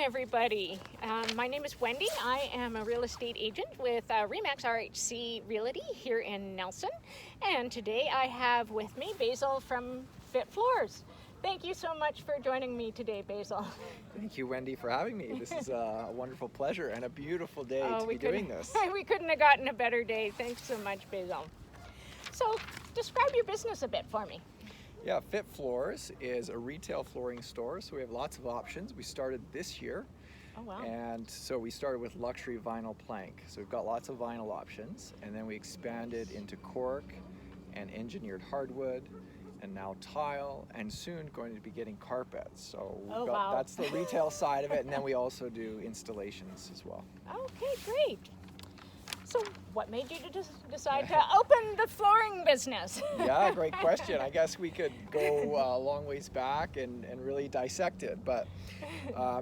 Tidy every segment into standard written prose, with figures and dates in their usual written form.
everybody. My name is Wendy. I am a real estate agent with Remax RHC Realty here in Nelson. And today I have with me Basil from Fit Floors. Thank you so much for joining me today, Basil. Thank you, Wendy, for having me. This is a wonderful pleasure and a beautiful day to be doing this. We couldn't have gotten a better day. Thanks so much, Basil. So, describe your business a bit for me. Yeah, Fit Floors is a retail flooring store, so we have lots of options. We started this year. Oh, wow. And so we started with luxury vinyl plank. So we've got lots of vinyl options, and then we expanded into cork and engineered hardwood, and now tile, and soon going to be getting carpets. So that's the retail side of it, and then we also do installations as well. Okay, great. So what made you decide to open the flooring business? Yeah, great question. I guess we could go a long ways back and really dissect it, but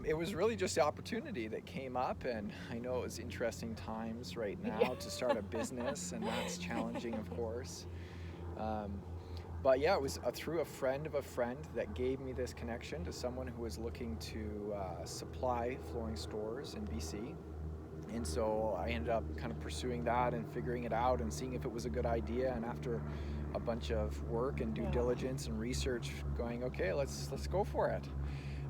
it was really just the opportunity that came up, and I know it was interesting times right now to start a business, and that's challenging, of course. But yeah, it was through a friend of a friend that gave me this connection to someone who was looking to supply flooring stores in BC. And so I ended up kind of pursuing that and figuring it out and seeing if it was a good idea. And after a bunch of work and due diligence and research, going, okay, let's go for it.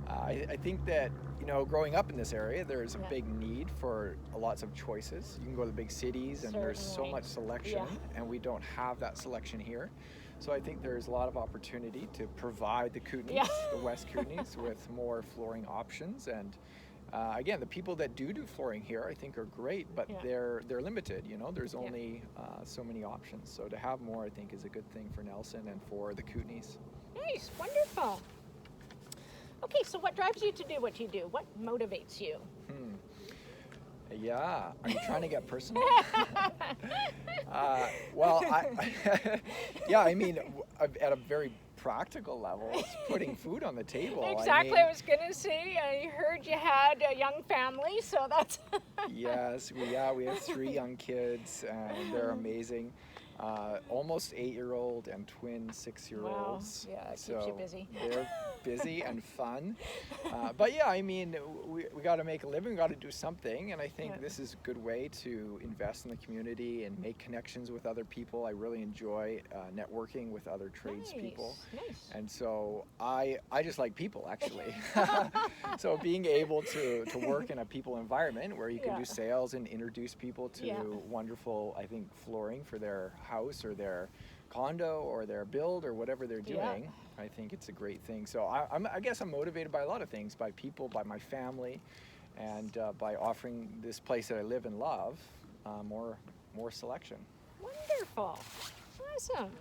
I think that, you know, growing up in this area, there's a big need for lots of choices. You can go to the big cities and there's so much selection, and we don't have that selection here. So I think there's a lot of opportunity to provide the Kootenays, the West Kootenays, with more flooring options. And again, the people that do flooring here, I think, are great, but they're limited. You know, there's only so many options. So to have more, I think, is a good thing for Nelson and for the Kootenays. Nice, wonderful. Okay, so what drives you to do what you do? What motivates you? Yeah, are you trying to get personal? Well, I mean, at a very practical level, it's putting food on the table. Exactly, I was going to say, I heard you had a young family, so that's... Yes, we have 3 young kids, and they're amazing. Almost 8-year-old and twin 6-year-olds. Wow, yeah, it so keeps you busy. They're busy and fun. But yeah, I mean, we got to make a living, we got to do something, and I think this is a good way to invest in the community and make connections with other people. I really enjoy networking with other tradespeople. Nice. And so I just like people, actually. So being able to work in a people environment where you can do sales and introduce people to wonderful, I think, flooring for their house or their condo or their build or whatever they're doing, I think it's a great thing. So I guess I'm motivated by a lot of things, by people, by my family, and by offering this place that I live and love more selection. Wonderful. Awesome.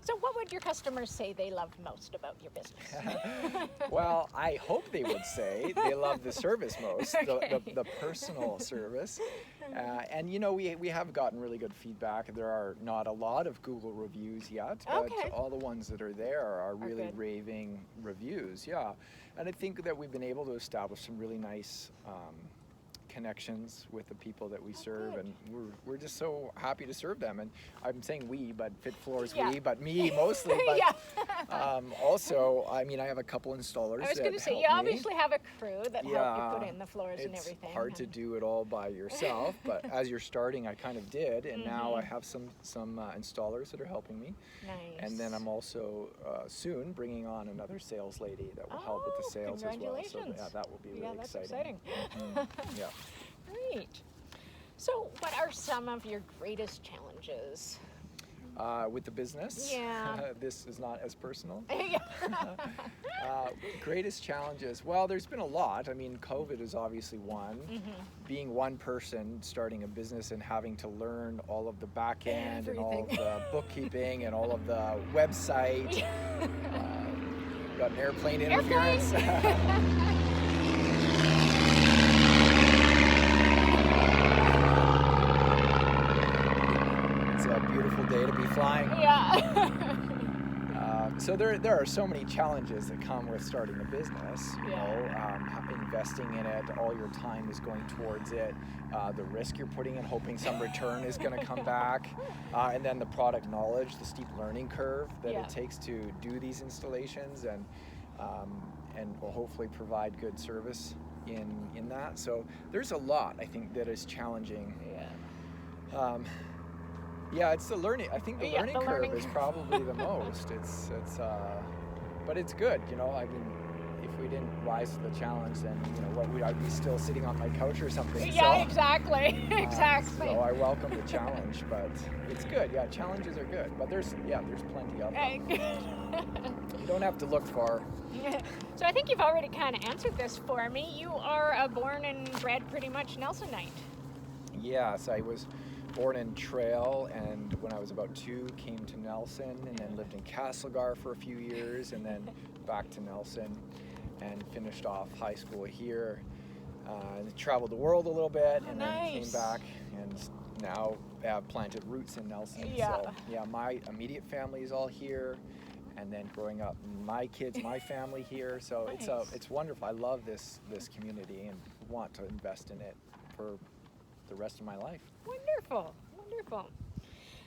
So what would your customers say they loved most about your business? Well, I hope they would say they love the service most, the personal service. And you know, we have gotten really good feedback. There are not a lot of Google reviews yet, but all the ones that are there are really raving reviews, And I think that we've been able to establish some really nice connections with the people that we serve, and we're just so happy to serve them. And I'm saying we, but Fit Floors we, but me mostly. But also, I mean, I have a couple installers. I was going to say, you obviously have a crew that help you put in the floors and everything. It's hard to do it all by yourself, but as you're starting, I kind of did, and now I have some installers that are helping me. Nice. And then I'm also soon bringing on another sales lady that will help with the sales as well. So that will be really exciting. Yeah. Great. So what are some of your greatest challenges? With the business? Yeah. This is not as personal. Greatest challenges? Well, there's been a lot. I mean, COVID is obviously one. Being one person starting a business and having to learn all of the back end and all of the bookkeeping and all of the website. Got an airplane interference. Beautiful day to be flying. So there are so many challenges that come with starting a business. You know, investing in it, all your time is going towards it. The risk you're putting in, hoping some return is going to come back, and then the product knowledge, the steep learning curve that it takes to do these installations, and and will hopefully provide good service in that. So there's a lot, I think, that is challenging. Yeah, it's the learning. I think the learning curve is probably the most. But it's good, you know. I mean, if we didn't rise to the challenge, then I'd be still sitting on my couch or something. Yeah, so, exactly. Exactly. So I welcome the challenge, but it's good. Yeah, challenges are good, but there's plenty of them. You don't have to look far. So I think you've already kind of answered this for me. You are a born and bred pretty much Nelsonite. Yes, I was born in Trail, and when I was about 2, came to Nelson, and then lived in Castlegar for a few years, and then back to Nelson, and finished off high school here. Traveled the world a little bit, and then came back, and now have planted roots in Nelson. Yeah. So yeah, my immediate family is all here, and then growing up, my kids, my family here. So Nice. it's wonderful. I love this community and want to invest in it for the rest of my life. Wonderful, wonderful.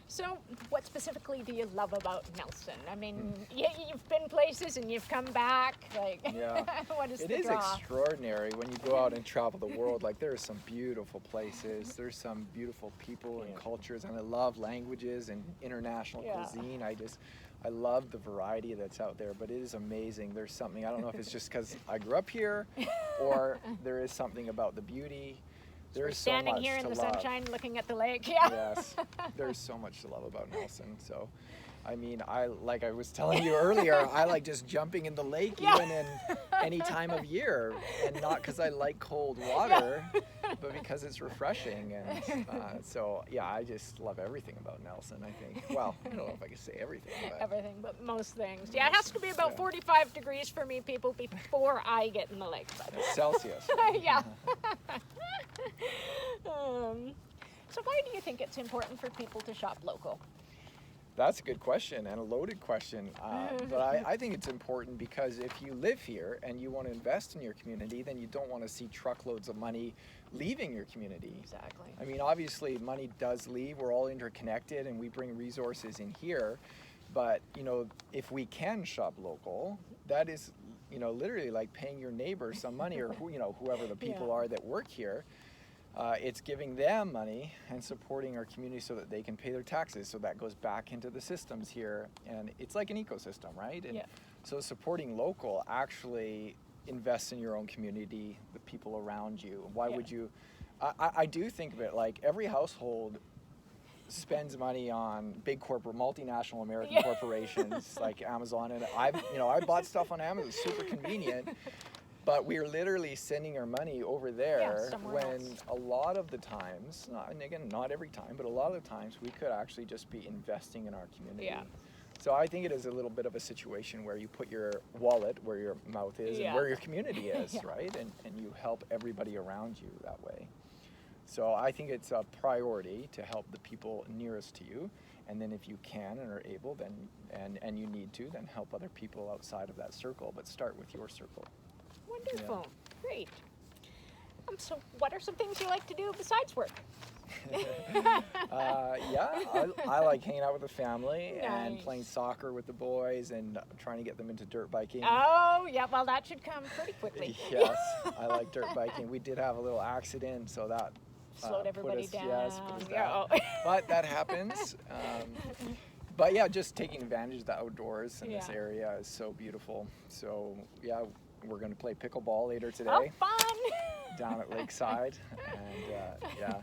So what specifically do you love about Nelson? I mean, you've been places and you've come back. Like, Yeah. what is It the is draw? extraordinary when you go out and travel the world. Like, there are some beautiful places. There's some beautiful people and cultures, and I love languages and international cuisine. I love the variety that's out there, but it is amazing. There's something, I don't know if it's just because I grew up here, or there is something about the beauty. There's so Standing much here in to the love. sunshine looking at the lake. Yeah. Yes, there's so much to love about Nelson. So, I mean, like I was telling you earlier, I like just jumping in the lake even in any time of year, and not because I like cold water, but because it's refreshing. And so, yeah, I just love everything about Nelson, I think. Well, I don't know if I can say everything, but Everything but most things. Yeah, it has to be about 45 degrees for me, people, before I get in the lake. But it's Celsius. yeah. So why do you think it's important for people to shop local? That's a good question and a loaded question. But I think it's important because if you live here and you want to invest in your community, then you don't want to see truckloads of money leaving your community. Exactly. I mean, obviously, money does leave. We're all interconnected, and we bring resources in here. But, if we can shop local, that is, literally like paying your neighbor some money, or, whoever the people are that work here. It's giving them money and supporting our community so that they can pay their taxes. So that goes back into the systems here. And it's like an ecosystem, right? And so supporting local actually invests in your own community, the people around you. Why would you? I do think of it like every household spends money on big corporate, multinational American corporations like Amazon. And I bought stuff on Amazon. It's super convenient. But we're literally sending our money over there when a lot of the times, and again, not every time, but a lot of the times we could actually just be investing in our community. Yeah. So I think it is a little bit of a situation where you put your wallet where your mouth is and where your community is, right? And you help everybody around you that way. So I think it's a priority to help the people nearest to you. And then if you can and are able, then and you need to, then help other people outside of that circle, but start with your circle. Wonderful. Great. So what are some things you like to do besides work? I like hanging out with the family and playing soccer with the boys and trying to get them into dirt biking. Oh, yeah. Well, that should come pretty quickly. Yes, I like dirt biking. We did have a little accident, so that slowed everybody down. Yes, put us down. But that happens. But yeah, just taking advantage of the outdoors in this area is so beautiful. So yeah, we're going to play pickleball later today. Oh, fun! Down at Lakeside. And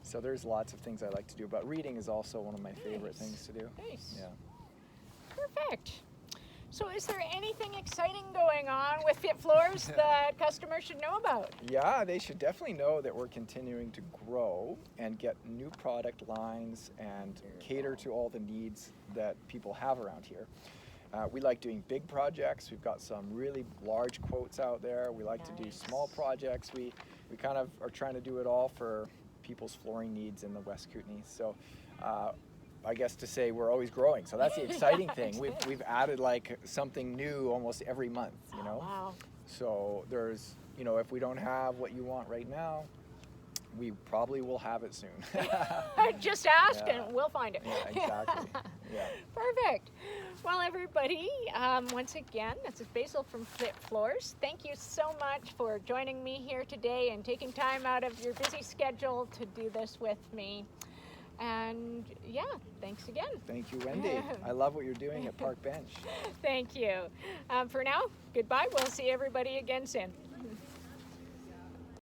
so there's lots of things I like to do, but reading is also one of my favorite things to do. Nice. Yeah. Perfect. So is there anything exciting going on with Fit Floors that customers should know about? Yeah, they should definitely know that we're continuing to grow and get new product lines and cater to all the needs that people have around here. We like doing big projects. We've got some really large quotes out there. We like to do small projects. We kind of are trying to do it all for people's flooring needs in the West Kootenay. So I guess to say we're always growing. So that's the exciting thing. We've added like something new almost every month, Wow. So there's, if we don't have what you want right now, we probably will have it soon. Just ask Yeah. and we'll find it. Yeah, exactly. Yeah. Perfect. Well, everybody, once again, this is Basil from Fit Floors. Thank you so much for joining me here today and taking time out of your busy schedule to do this with me. And yeah, thanks again. Thank you, Wendy. I love what you're doing at Park Bench. Thank you. For now, goodbye. We'll see everybody again soon.